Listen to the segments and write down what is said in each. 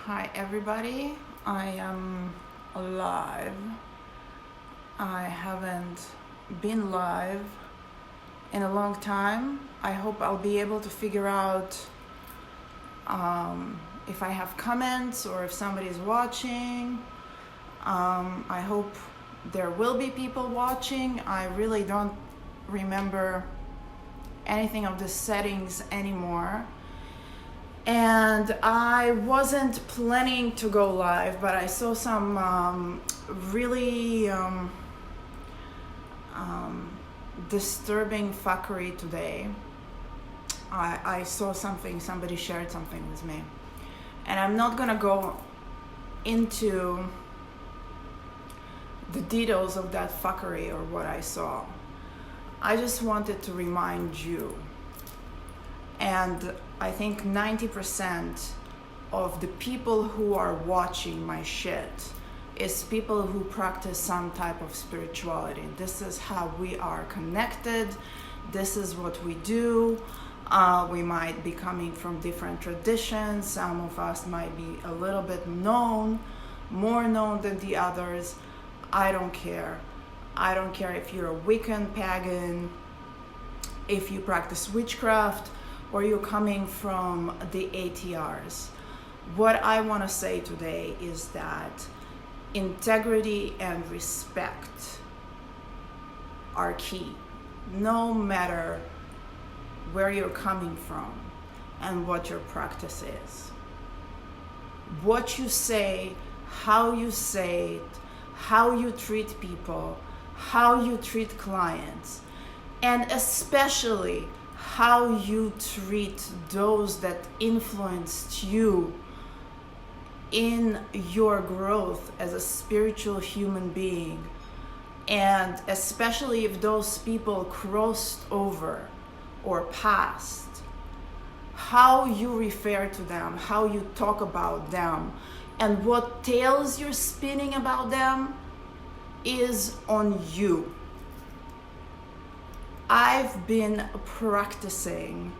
Hi everybody, I am alive. I haven't been live in a long time. I hope I'll be able to figure out if I have comments or if somebody's watching. I hope there will be people watching. I really don't remember anything of the settings anymore. And I wasn't planning to go live, but I saw some really disturbing fuckery today. I saw something, somebody shared something with me. And I'm not gonna go into the details of that fuckery or what I saw. I just wanted to remind you, and I think 90% of the people who are watching my shit is people who practice some type of spirituality. This is how we are connected. This is what we do. We might be coming from different traditions. Some of us might be a little bit known, more known than the others. I don't care. I don't care if you're a Wiccan, pagan, if you practice witchcraft, or you're coming from the ATRs. What I want to say today is that integrity and respect are key, no matter where you're coming from and what your practice is. What you say it, how you treat people, how you treat clients, and especially how you treat those that influenced you in your growth as a spiritual human being, and especially if those people crossed over or passed, how you refer to them, how you talk about them, and what tales you're spinning about them is on you. I've been practicing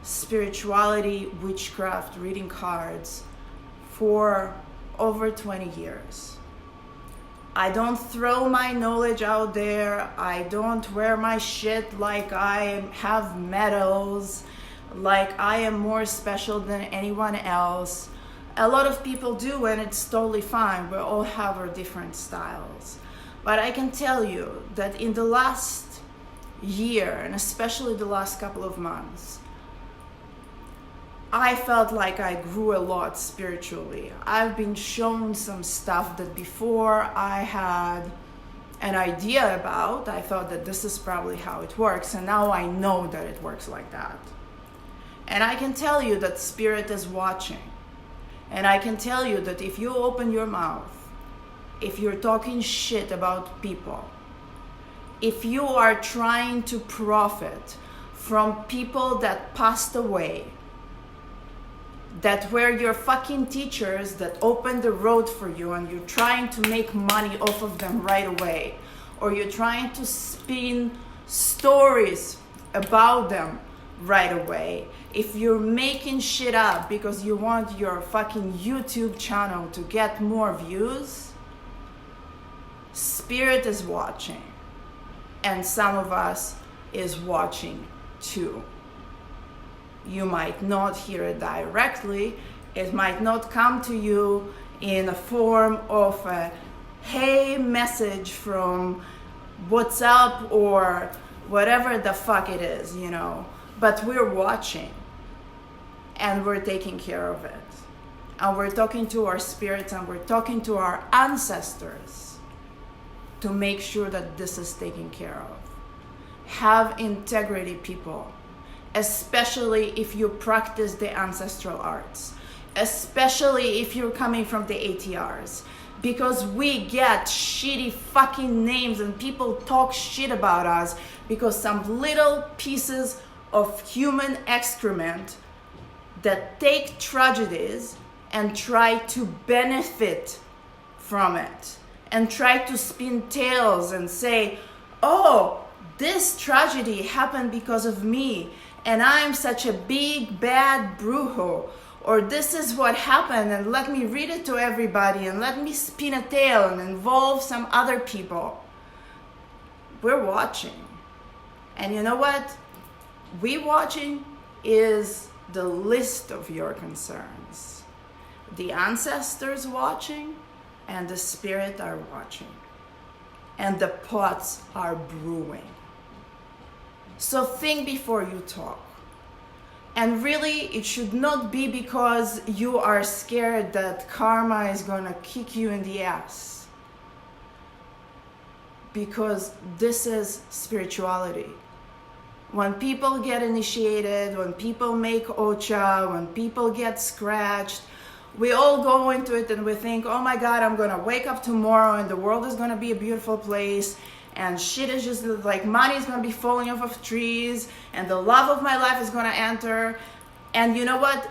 spirituality, witchcraft, reading cards for over 20 years. I don't throw my knowledge out there. I don't wear my shit like I have medals, like I am more special than anyone else. A lot of people do, and it's totally fine. We all have our different styles. But I can tell you that in the last year, and especially the last couple of months, I felt like I grew a lot spiritually. I've been shown some stuff that before I had an idea about. I thought that this is probably how it works, and now I know that it works like that. And I can tell you that spirit is watching. And I can tell you that if you open your mouth, if you're talking shit about people, if you are trying to profit from people that passed away, that were your fucking teachers that opened the road for you, and you're trying to make money off of them right away, or you're trying to spin stories about them right away, if you're making shit up because you want your fucking YouTube channel to get more views, spirit is watching. And some of us is watching too. You might not hear it directly. It might not come to you in a form of a hey message from WhatsApp or whatever the fuck it is, you know. But we're watching, and we're taking care of it. And we're talking to our spirits, and we're talking to our ancestors to make sure that this is taken care of. Have integrity, people, especially if you practice the ancestral arts, especially if you're coming from the ATRs, because we get shitty fucking names and people talk shit about us because some little pieces of human excrement that take tragedies and try to benefit from it, and try to spin tales and say, oh, this tragedy happened because of me, and I'm such a big bad brujo, or this is what happened, and let me read it to everybody, and let me spin a tale and involve some other people. We're watching. And you know what? We watching is the list of your concerns. The ancestors watching and the spirit are watching. And the pots are brewing. So think before you talk. And really, it should not be because you are scared that karma is gonna kick you in the ass. Because this is spirituality. When people get initiated, when people make ocha, when people get scratched, we all go into it and we think, oh my God, I'm gonna wake up tomorrow and the world is gonna be a beautiful place, and shit is just like money is gonna be falling off of trees, and the love of my life is gonna enter. And you know what?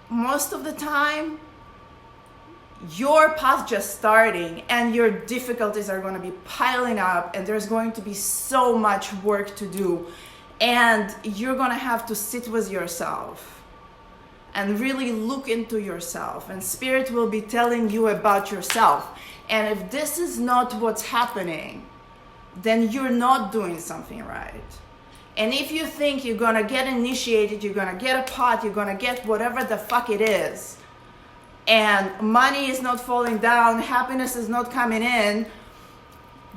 Most of the time, your path just starting and your difficulties are going to be piling up, and there's going to be so much work to do, and you're going to have to sit with yourself and really look into yourself, and spirit will be telling you about yourself. And if this is not what's happening, then you're not doing something right. And if you think you're going to get initiated, you're going to get a pot, you're going to get whatever the fuck it is, and money is not falling down, happiness is not coming in,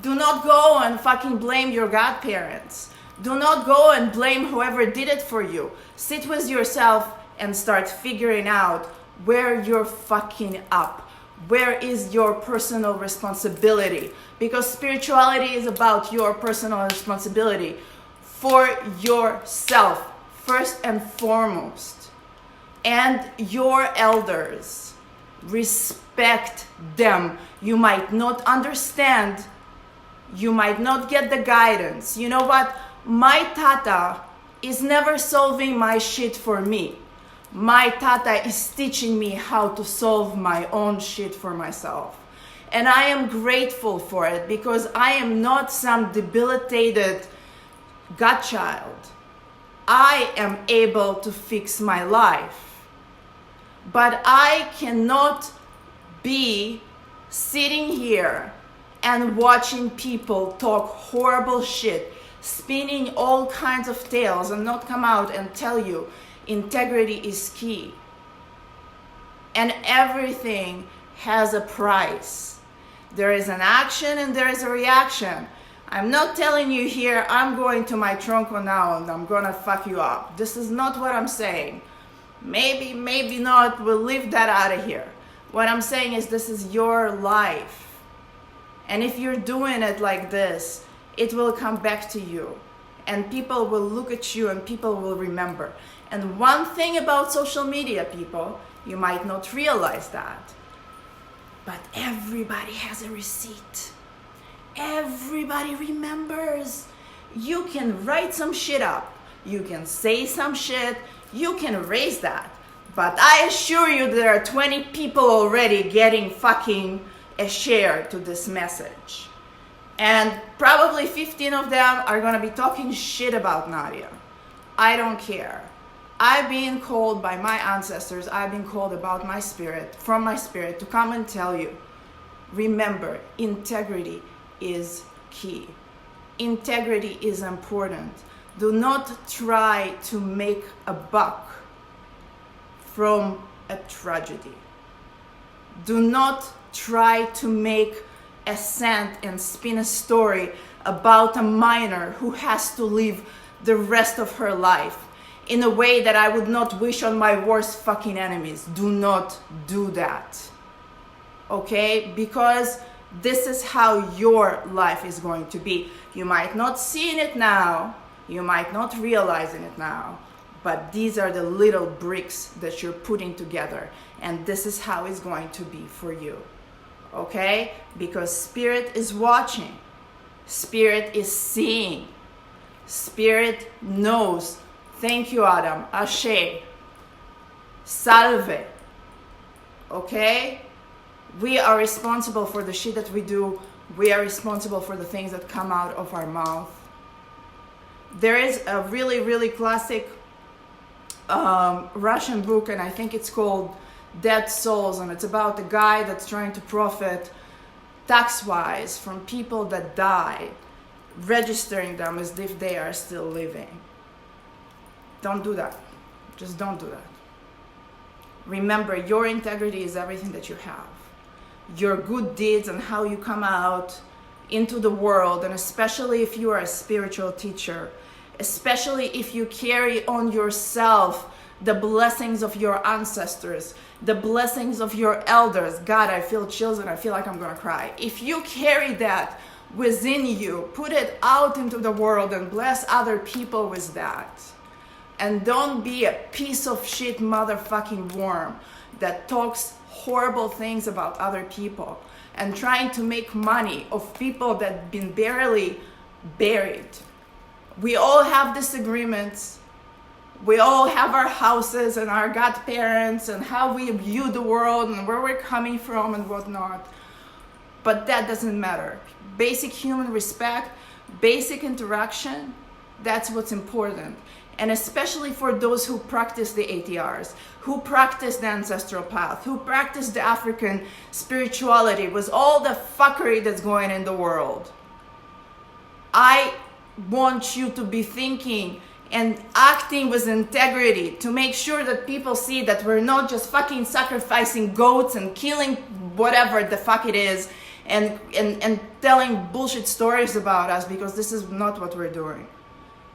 do not go and fucking blame your godparents. Do not go and blame whoever did it for you. Sit with yourself and start figuring out where you're fucking up. Where is your personal responsibility? Because spirituality is about your personal responsibility for yourself, first and foremost. And your elders. Respect them. You might not understand. You might not get the guidance. You know what? My tata is never solving my shit for me. My tata is teaching me how to solve my own shit for myself. And I am grateful for it, because I am not some debilitated godchild. I am able to fix my life. But I cannot be sitting here and watching people talk horrible shit, spinning all kinds of tales, and not come out and tell you integrity is key. And everything has a price. There is an action and there is a reaction. I'm not telling you here, I'm going to my tronco now and I'm gonna fuck you up. This is not what I'm saying. Maybe, maybe not, we'll leave that out of here. What I'm saying is, this is your life. And if you're doing it like this, it will come back to you. And people will look at you and people will remember. And one thing about social media, people, you might not realize that, but everybody has a receipt. Everybody remembers. You can write some shit up. You can say some shit. You can erase that. But I assure you there are 20 people already getting fucking a share to this message. And probably 15 of them are going to be talking shit about Nadia. I don't care. I've been called by my ancestors, I've been called about my spirit, from my spirit, to come and tell you, remember, integrity is key. Integrity is important. Do not try to make a buck from a tragedy. Do not try to make a cent and spin a story about a minor who has to live the rest of her life in a way that I would not wish on my worst fucking enemies. Do not do that. Okay? Because this is how your life is going to be. You might not see it now. You might not realize it now, but these are the little bricks that you're putting together, and this is how it's going to be for you, okay? Because spirit is watching, spirit is seeing, spirit knows. Thank you, Adam. Ashe. Salve. Okay? We are responsible for the shit that we do. We are responsible for the things that come out of our mouth. There is a really, really classic Russian book, and I think it's called Dead Souls, and it's about a guy that's trying to profit tax-wise from people that died, registering them as if they are still living. Don't do that. Just don't do that. Remember, your integrity is everything that you have. Your good deeds and how you come out into the world, and especially if you are a spiritual teacher, especially if you carry on yourself the blessings of your ancestors, the blessings of your elders. God, I feel chills and I feel like I'm gonna cry. If you carry that within you, put it out into the world and bless other people with that. And don't be a piece of shit motherfucking worm that talks horrible things about other people and trying to make money of people that have been barely buried. We all have disagreements. We all have our houses and our godparents and how we view the world and where we're coming from and whatnot. But that doesn't matter. Basic human respect, basic interaction, that's what's important. And especially for those who practice the ATRs, who practice the ancestral path, who practice the African spirituality with all the fuckery that's going in the world. I want you to be thinking and acting with integrity to make sure that people see that we're not just fucking sacrificing goats and killing whatever the fuck it is and telling bullshit stories about us, because this is not what we're doing.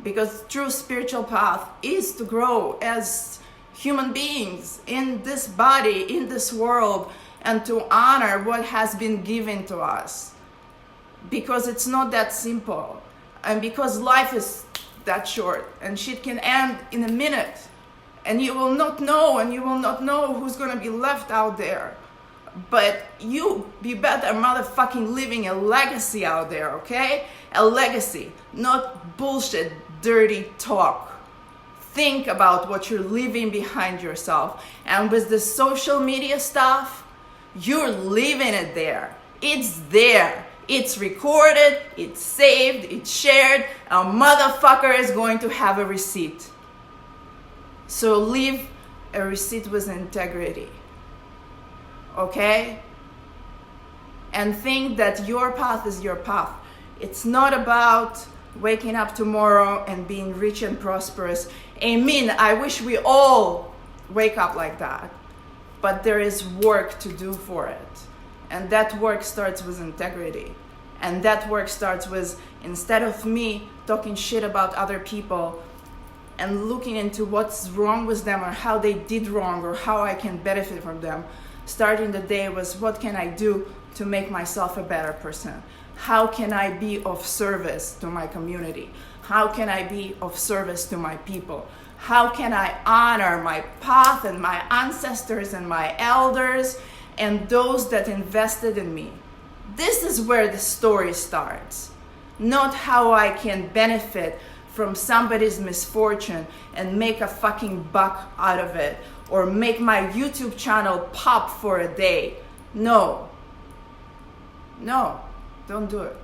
Because true spiritual path is to grow as human beings in this body, in this world, and to honor what has been given to us. Because it's not that simple. And because life is that short and shit can end in a minute. And you will not know who's gonna be left out there. But you be better motherfucking living a legacy out there, okay? A legacy, not bullshit, dirty talk. Think about what you're leaving behind yourself. And with the social media stuff, you're leaving it there. It's there. It's recorded, it's saved, it's shared. A motherfucker is going to have a receipt. So leave a receipt with integrity. Okay? And think that your path is your path. It's not about waking up tomorrow and being rich and prosperous. Amen. I wish we all wake up like that. But there is work to do for it. And that work starts with integrity. And that work starts with, instead of me talking shit about other people and looking into what's wrong with them or how they did wrong or how I can benefit from them, starting the day was, what can I do to make myself a better person? How can I be of service to my community? How can I be of service to my people? How can I honor my path and my ancestors and my elders and those that invested in me? This is where the story starts. Not how I can benefit from somebody's misfortune and make a fucking buck out of it or make my YouTube channel pop for a day. No, don't do it.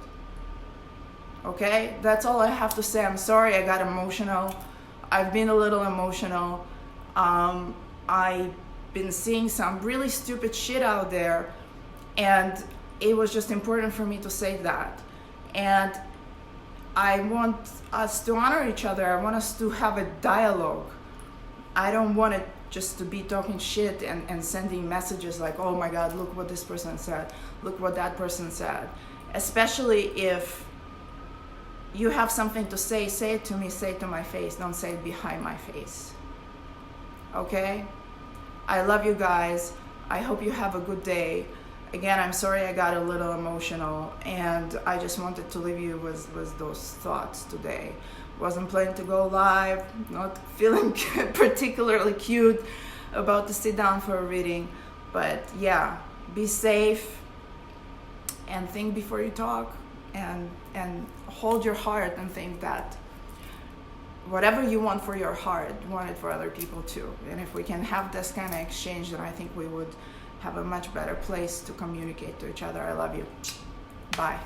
Okay? That's all I have to say. I'm sorry I got emotional. I've been a little emotional. I've been seeing some really stupid shit out there, and it was just important for me to say that. And I want us to honor each other. I want us to have a dialogue. I don't want it just to be talking shit and sending messages like, oh my God, look what this person said. Look what that person said. Especially if you have something to say it to me, say it to my face. Don't say it behind my face. Okay? I love you guys. I hope you have a good day. Again, I'm sorry I got a little emotional, and I just wanted to leave you with those thoughts today. Wasn't planning to go live, not feeling particularly cute about to sit down for a reading, but yeah, be safe and think before you talk, and hold your heart and think that whatever you want for your heart, want it for other people too. And if we can have this kind of exchange, then I think we would have a much better place to communicate to each other. I love you. Bye.